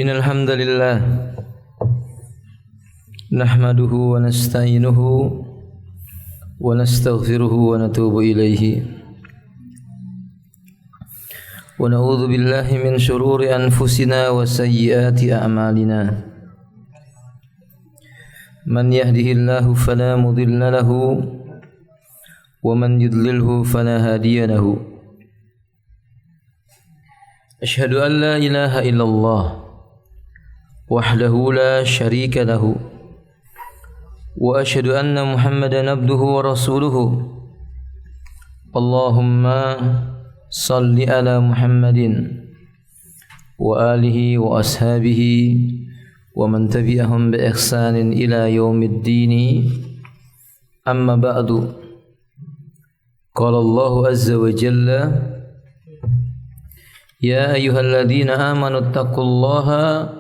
Innal hamdalillah nahmaduhu wa nasta'inuhu wa nastaghfiruhu wa natubu ilayhi wa na'udzu billahi min shururi anfusina wa sayyiati a'malina man yahdihillahu fala mudilla lahu wa man yudlilhu fala hadiya lahu asyhadu an la ilaha illallah wahdahu la syarika lahu wa asyhadu anna Muhammadan abduhu wa rasuluhu. Allahumma salli ala Muhammadin wa alihi wa ashabihi wa man tabi'ahum bi ihsanin ila yaumiddin. Amma ba'du. Qala Allah azza wa jalla ya ayyuhalladzina amanu taqullaha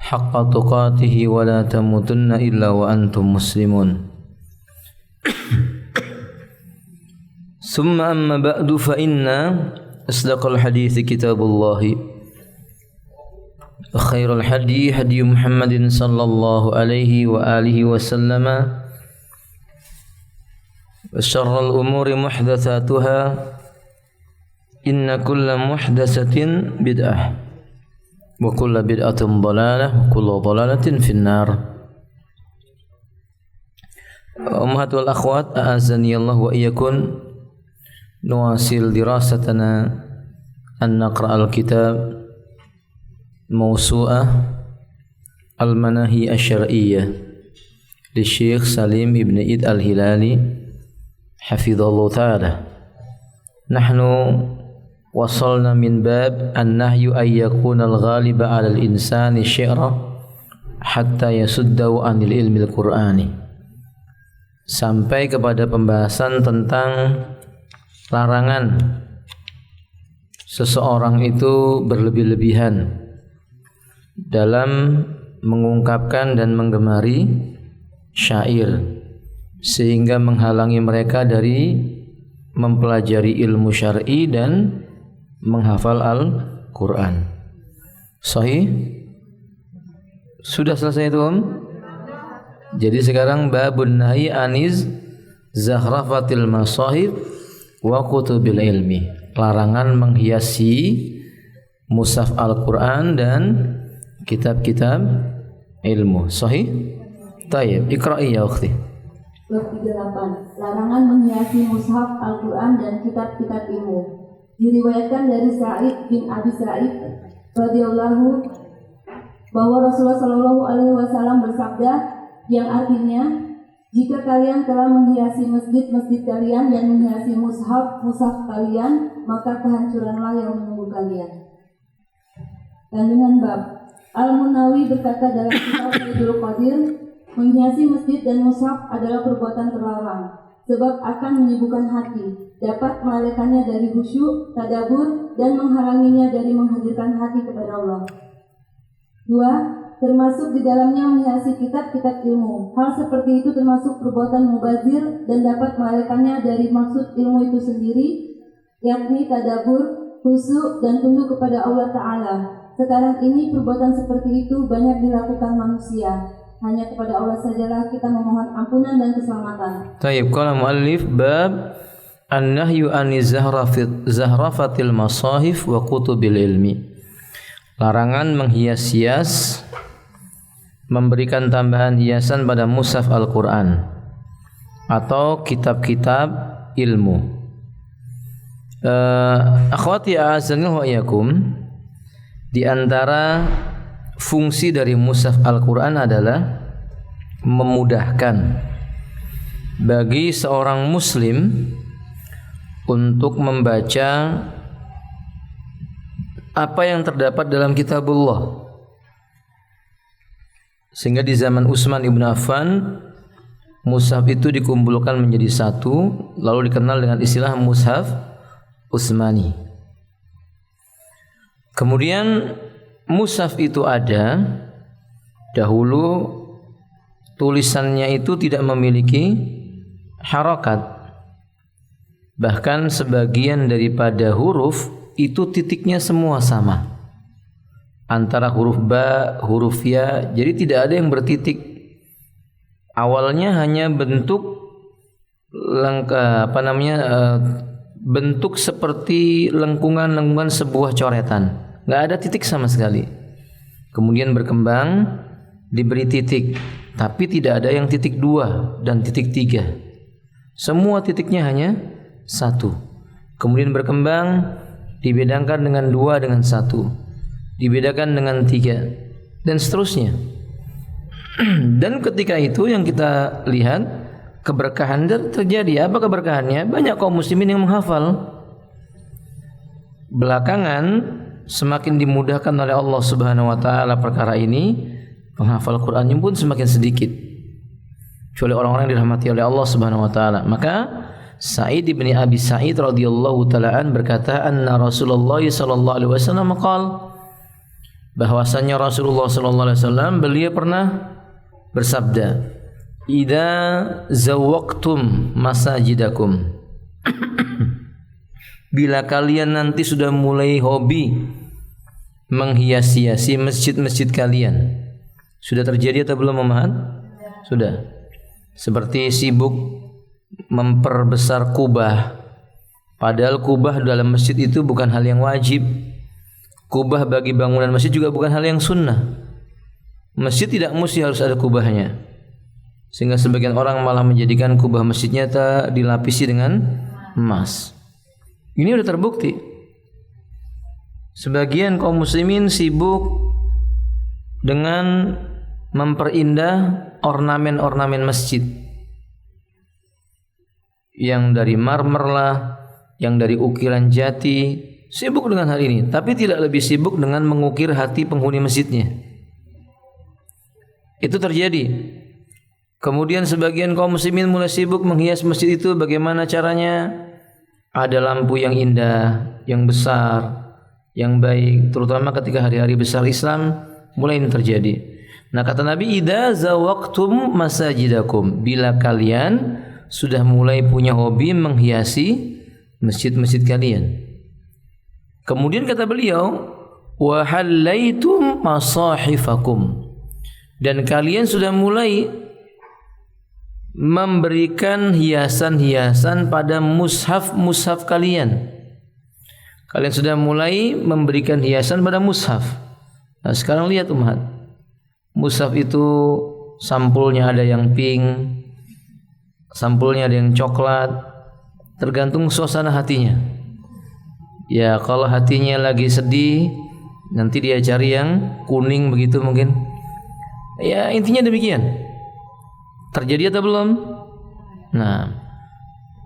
haqqa tuqatih wa la tamutunna illa wa antum muslimun. Summa amma ba'du fa inna asdaqal hadithi kitabullahi wa khairal hadi hadi Muhammadin sallallahu alaihi wa alihi wa sallama wa syarral umuri muhdatsatuha inna kulla muhdatsatin bid'ah wa kullu bid'atin dhalalah wa kullu dhalalatin finnar. Ummahatul akhwat a'azzani Allah wa iyyakum, nuwasil dirasatana an naqra al-kitab mawsu'ah al-manahi asy-syar'iyyah li Syekh Salim ibn Id al-Hilali hafizallahu ta'ala. Nahnu wasalna min bab an-nahyu ay yakuna al-ghaliba 'ala al-insani syi'ra hatta yasuddahu 'anil ilmi al-Qur'ani. Sampai kepada pembahasan tentang larangan seseorang itu berlebih-lebihan dalam mengungkapkan dan menggemari syair sehingga menghalangi mereka dari mempelajari ilmu syar'i dan menghafal Al-Quran. Sahih? Sudah selesai itu, Om? Jadi sekarang babun nahi aniz zahrafatil masahib wa kutubil ilmi. Larangan menghiasi mushaf Al-Quran dan kitab-kitab ilmu. Sahih? Tayyib, ikra'i ya ukhti. Bab 38. Larangan menghiasi mushaf Al-Quran dan kitab-kitab ilmu. Diriwayatkan dari Sa'id bin Abi Sa'id radhiyallahu bahwa Rasulullah sallallahu alaihi wasallam bersabda yang artinya, jika kalian telah menghiasi masjid-masjid kalian dan menghiasi mushaf kalian, maka kehancuranlah yang menunggu kalian. Kandungan bab. Al-Munawi berkata dalam kitab Faidul Qadir, menghiasi masjid dan mushaf adalah perbuatan terlarang, sebab akan menyibukkan hati, dapat melarikannya dari khusyuk, tadabbur, dan menghalanginya dari menghadirkan hati kepada Allah. 2. Termasuk di dalamnya menghiasi kitab-kitab ilmu. Hal seperti itu termasuk perbuatan mubazir dan dapat melarikannya dari maksud ilmu itu sendiri, yakni tadabbur, khusyuk, dan tunduk kepada Allah Ta'ala. Sekarang ini perbuatan seperti itu banyak dilakukan manusia. Hanya kepada Allah sajalah kita memohon ampunan dan keselamatan. Tayyib, qala muallif bab an-nahyu aniz zahrafatil masahif wa kutubil ilmi. Larangan menghias-hias, memberikan tambahan hiasan pada mushaf Al-Quran atau kitab-kitab ilmu. Akhwati a'azzani wa iyyakum, di antara fungsi dari mushaf Al-Quran adalah memudahkan bagi seorang muslim untuk membaca apa yang terdapat dalam kitabullah. Sehingga di zaman Utsman ibn Affan, mushaf itu dikumpulkan menjadi satu, lalu dikenal dengan istilah mushaf Utsmani. Kemudian mushaf itu ada dahulu, tulisannya itu tidak memiliki harakat. Bahkan sebagian daripada huruf itu titiknya semua sama. antara huruf ba, huruf ya. Jadi tidak ada yang bertitik. Awalnya hanya bentuk bentuk seperti lengkungan sebuah coretan. Nggak ada titik sama sekali. Kemudian berkembang, diberi titik, tapi tidak ada yang titik 2 dan titik 3. Semua titiknya hanya 1. Kemudian berkembang, dibedakan dengan 2 dengan 1, dibedakan dengan 3, dan seterusnya. Dan ketika itu yang kita lihat keberkahan terjadi. Apa keberkahannya? Banyak kaum muslimin yang menghafal. Belakangan semakin dimudahkan oleh Allah Subhanahu wa taala perkara ini, penghafal Qur'annya pun semakin sedikit. Kecuali orang-orang yang dirahmati oleh Allah Subhanahu wa taala. Maka Sa'id bin Abi Sa'id radhiyallahu taala berkata, anna Rasulullah sallallahu alaihi wasallam qala, bahwasanya Rasulullah sallallahu alaihi wasallam beliau pernah bersabda, idza zawaqtum masajidakum, bila kalian nanti sudah mulai hobi menghias-hiasi masjid-masjid kalian. Sudah terjadi atau belum, Muhammad? Sudah. Seperti sibuk memperbesar kubah, padahal kubah dalam masjid itu bukan hal yang wajib. Kubah bagi bangunan masjid juga bukan hal yang sunnah. Masjid tidak mesti harus ada kubahnya, sehingga sebagian orang malah menjadikan kubah masjidnya dilapisi dengan emas. Ini sudah terbukti. Sebagian kaum muslimin sibuk dengan memperindah ornamen-ornamen masjid, yang dari marmer lah, yang dari ukiran jati, sibuk dengan hal ini, tapi tidak lebih sibuk dengan mengukir hati penghuni masjidnya. Itu terjadi. Kemudian sebagian kaum muslimin mulai sibuk menghias masjid itu. Bagaimana caranya? Ada lampu yang indah, yang besar, yang baik, terutama ketika hari-hari besar Islam mulai ini terjadi. Nah, kata Nabi, idza zawaqtum masajidakum, bila kalian sudah mulai punya hobi menghiasi masjid-masjid kalian. Kemudian kata beliau, wa hallaitum masahifakum, dan kalian sudah mulai memberikan hiasan-hiasan pada mushaf-mushaf kalian. Kalian sudah mulai memberikan hiasan pada mushaf. Nah, sekarang lihat umat, mushaf itu sampulnya ada yang pink, sampulnya ada yang coklat, tergantung suasana hatinya. Ya, kalau hatinya lagi sedih, nanti dia cari yang kuning begitu mungkin. Ya, intinya demikian. Terjadi atau belum? Nah,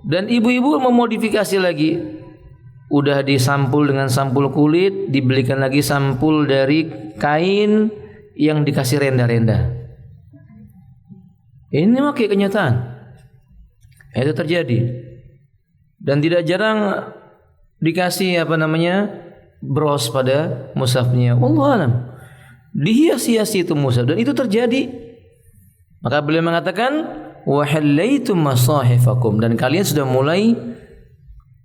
dan ibu-ibu memodifikasi lagi. Udah disampul dengan sampul kulit, dibelikan lagi sampul dari kain yang dikasih renda-renda. Ini makai kenyataan. Itu terjadi. Dan tidak jarang dikasih bros pada mushafnya. Wallahu alam. Dihias-hiasi itu mushaf, dan itu terjadi. Maka beliau mengatakan, wa hallaitum masahifakum, dan kalian sudah mulai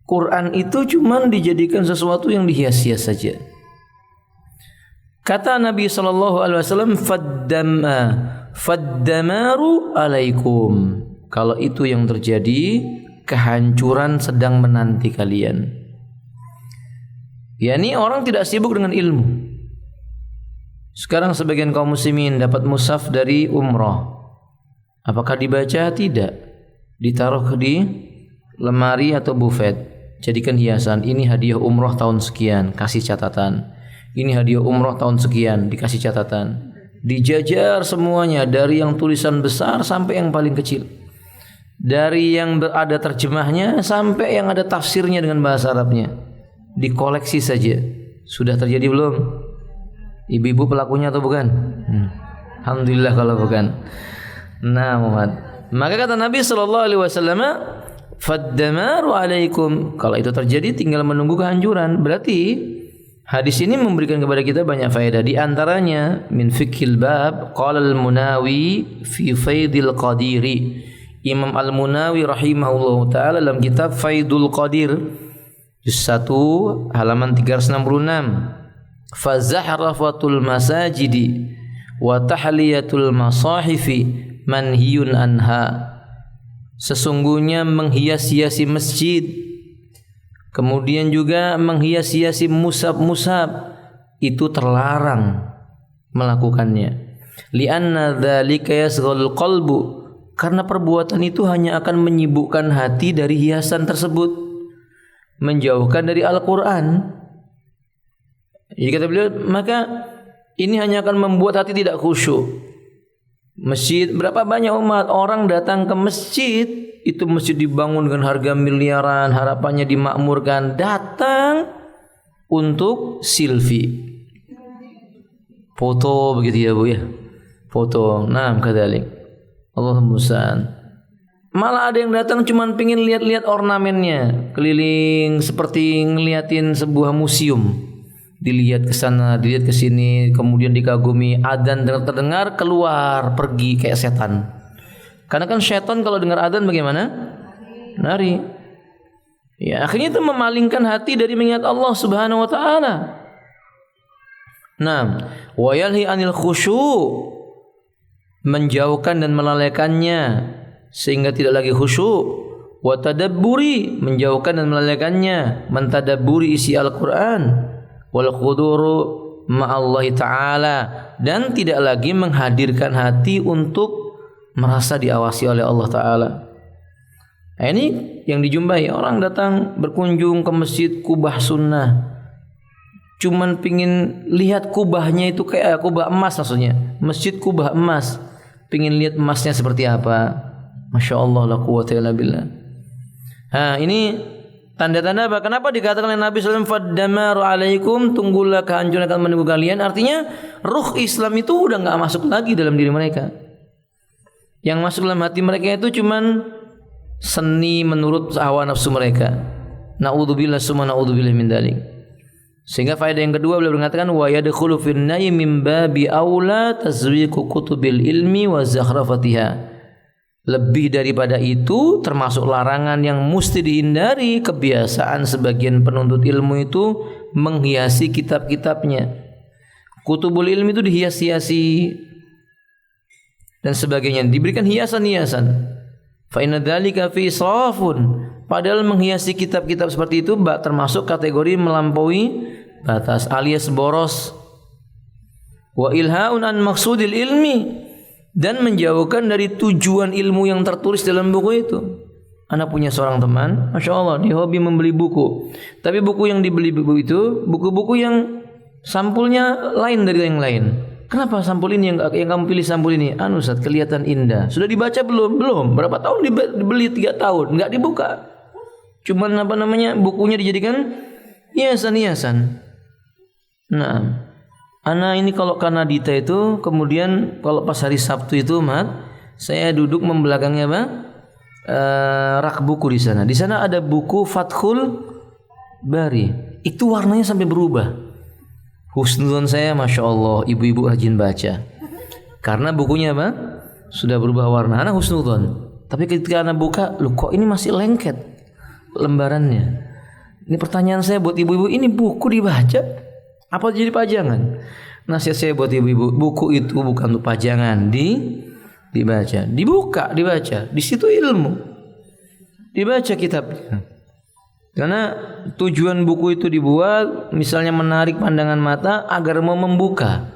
Quran itu cuman dijadikan sesuatu yang dihias-hias saja. Kata Nabi sallallahu alaihi wasallam, faddamaru alaikum, kalau itu yang terjadi, kehancuran sedang menanti kalian. Yani orang tidak sibuk dengan ilmu. Sekarang sebagian kaum muslimin dapat mushaf dari umrah. Apakah dibaca? Tidak. Ditaruh di lemari atau bufet, jadikan hiasan. Ini hadiah umrah tahun sekian, kasih catatan. Ini hadiah umrah tahun sekian, dikasih catatan. Dijajar semuanya, dari yang tulisan besar sampai yang paling kecil, dari yang ada terjemahnya sampai yang ada tafsirnya dengan bahasa Arabnya. Dikoleksi saja. Sudah terjadi belum? Ibu-ibu pelakunya atau bukan? Alhamdulillah kalau bukan. Nah, Muhammad. Maka kata Nabi sallallahu alaihi wasallam, faddamaru alaikum. Kalau itu terjadi tinggal menunggu kehancuran. Berarti hadis ini memberikan kepada kita banyak faedah. Di antaranya min fiqhil bab qala al-Munawi fi Faidil Qadiri. Imam Al-Munawi rahimahullahu taala dalam kitab Faidul Qadir juz 1 halaman 366. fazahrafatul masajidi wa tahliyatul masahifi manhiyun anha. Sesungguhnya menghias-hiasi masjid, kemudian juga menghias-hiasi mushaf-mushaf itu terlarang melakukannya. Li'anna dzalika yasghul qalbu, karena perbuatan itu hanya akan menyibukkan hati dari hiasan tersebut, menjauhkan dari Al-Qur'an. Jadi kata beliau, maka ini hanya akan membuat hati tidak khusyuk. Masjid, berapa banyak umat orang datang ke masjid, itu masjid dibangun dengan harga miliaran, harapannya dimakmurkan, datang untuk selfie, foto begitu ya Bu ya, foto. Nah, kadzalik. Allahumma musta'an. Malah ada yang datang cuman pingin lihat-lihat ornamennya, keliling seperti ngeliatin sebuah museum. Dilihat ke sana, dilihat ke sini, kemudian dikagumi, adzan terdengar, keluar pergi kayak setan. Karena kan setan kalau dengar adzan bagaimana? Lari. Ya, akhirnya itu memalingkan hati dari mengingat Allah Subhanahu wa taala. Nah, wa yalhi anil khusyu', menjauhkan dan melalaikannya sehingga tidak lagi khusyuk. Wa tadabburi, menjauhkan dan melalaikannya, mentadabburi isi Al-Qur'an. Wal khuduru ma'allahi ta'ala, dan tidak lagi menghadirkan hati untuk merasa diawasi oleh Allah Ta'ala. Nah, ini yang dijumpai orang datang berkunjung ke masjid Kubah Sunnah, cuman pingin lihat kubahnya itu kayak kubah emas, maksudnya masjid kubah emas, pingin lihat emasnya seperti apa. Masya Allah, la quwwata illa billah. Nah, ini tanda-tanda apa? Kenapa dikatakan oleh Nabi SAW, "Faddamaru alaikum", tunggulah kehancuran akan menunggu kalian. Artinya ruh Islam itu udah nggak masuk lagi dalam diri mereka. Yang masuk dalam hati mereka itu cuman seni menurut hawa nafsu mereka. Na'udzubillah summa na'udzubillah min dzalik. Sehingga faedah yang kedua beliau mengatakan, wa yadkhulu fin nayyi min babi aula tazwiqu kutubil ilmi wa zakhrafatiha. Lebih daripada itu, termasuk larangan yang mesti dihindari, kebiasaan sebagian penuntut ilmu itu menghiasi kitab-kitabnya. Kutubul ilmi itu dihias-hiasi dan sebagainya, diberikan hiasan-hiasan. Fa inna dzalika fi israfun, padahal menghiasi kitab-kitab seperti itu termasuk kategori melampaui batas alias boros. Wa ilhaun an maqsudil ilmi, dan menjauhkan dari tujuan ilmu yang tertulis dalam buku itu. Anak punya seorang teman, Masya Allah, dia hobi membeli buku. Tapi buku yang dibeli buku itu, buku-buku yang sampulnya lain dari yang lain. Kenapa sampul ini yang kamu pilih sampul ini? Ustaz, kelihatan indah. Sudah dibaca belum? Belum. Berapa tahun dibeli? 3 tahun. Enggak dibuka. Cuman bukunya dijadikan hiasan-hiasan. Nah, anak ini kalau Kanadita itu, kemudian kalau pas hari Sabtu itu, saya duduk membelakangnya rak buku di sana. Di sana ada buku Fathul Bari. Itu warnanya sampai berubah. Husnuzon saya, Masya Allah, ibu-ibu rajin baca. Karena bukunya sudah berubah warna. Anak husnuzon. Tapi ketika anak buka, loh kok ini masih lengket lembarannya. Ini pertanyaan saya buat ibu-ibu, ini buku dibaca apa jadi pajangan? Nasihat saya buat ibu-ibu, buku itu bukan untuk pajangan, dibaca, dibaca. Di situ ilmu. Dibaca kitabnya. Karena tujuan buku itu dibuat misalnya menarik pandangan mata agar mau membuka.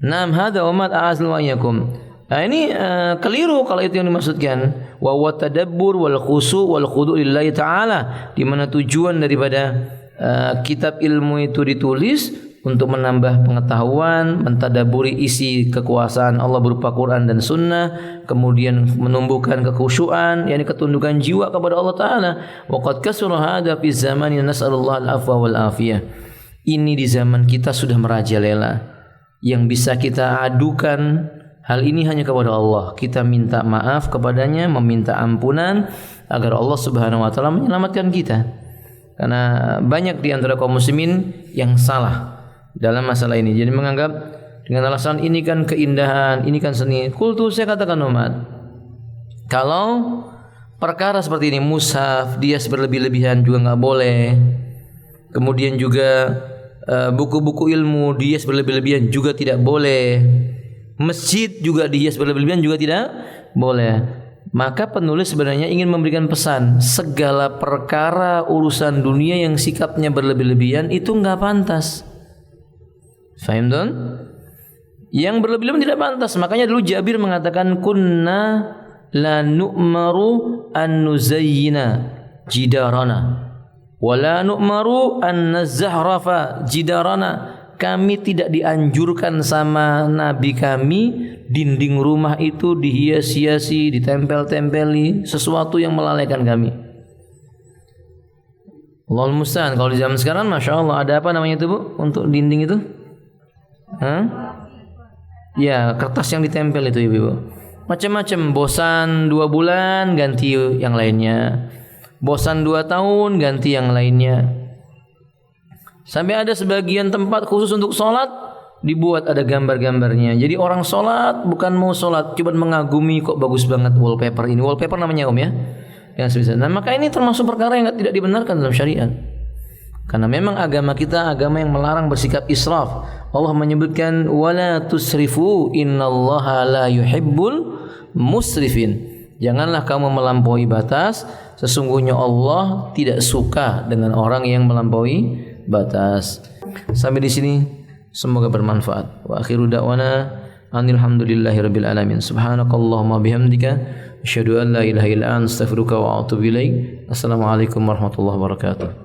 Nam hadza wa mat a'azlu ayyakum. Nah, ini keliru kalau itu yang dimaksudkan. Wa tadabbur wal khusyu' wal khudu' lillahi ta'ala, di mana tujuan daripada kitab ilmu itu ditulis untuk menambah pengetahuan, mentadaburi isi kekuasaan Allah berupa Quran dan Sunnah, kemudian menumbuhkan kekhusyuan, yakni ketundukan jiwa kepada Allah Ta'ala. Wa qad kasura hadza fi zamanina, nas'alullah al-afwa wal afiyah. Ini di zaman kita sudah merajalela. Yang bisa kita adukan hal ini hanya kepada Allah. Kita minta maaf kepadanya, meminta ampunan agar Allah Subhanahu wa taala menyelamatkan kita. Karena banyak di antara kaum muslimin yang salah dalam masalah ini. Jadi menganggap dengan alasan ini kan keindahan, ini kan seni. Kultu, saya katakan umat, kalau perkara seperti ini, mushaf, dia berlebih-lebihan juga nggak boleh. Kemudian juga buku-buku ilmu dihias berlebih-lebihan juga tidak boleh. Masjid juga dihias berlebih-lebihan juga tidak boleh. Maka penulis sebenarnya ingin memberikan pesan, segala perkara urusan dunia yang sikapnya berlebih-lebihan itu enggak pantas. Faham don? Yang berlebih-lebihan tidak pantas. Makanya dulu Jabir mengatakan kunna la nu'maru an nuzayyina jidarana wa la nu'maru an nazahrafa jidarana. Kami tidak dianjurkan sama Nabi kami dinding rumah itu dihias-hiasi, ditempel-tempeli, sesuatu yang melalaikan kami. Allahul musta'an. Kalau di zaman sekarang, masya Allah, ada apa namanya itu bu untuk dinding itu? Ya, kertas yang ditempel itu ibu. Macam-macam. Bosan 2 bulan ganti yang lainnya. Bosan 2 tahun ganti yang lainnya. Sampai ada sebagian tempat khusus untuk sholat dibuat ada gambar-gambarnya. Jadi orang sholat bukan mau sholat, cuma mengagumi kok bagus banget wallpaper ini. Wallpaper namanya ya. Yang sebisa. Nah maka ini termasuk perkara yang tidak dibenarkan dalam syariat. Karena memang agama kita agama yang melarang bersikap israf. Allah menyebutkan wala tusrifu innallaha la yuhibbul musrifin. Janganlah kamu melampaui batas. Sesungguhnya Allah tidak suka dengan orang yang melampaui batas. Sampai di sini semoga bermanfaat. Wa akhiru da'wana alhamdulillahirabbil alamin. Subhanakallahumma bihamdika asyhadu an la ilaha illa anta astaghfiruka wa atubu ilaik. Assalamualaikum warahmatullahi wabarakatuh.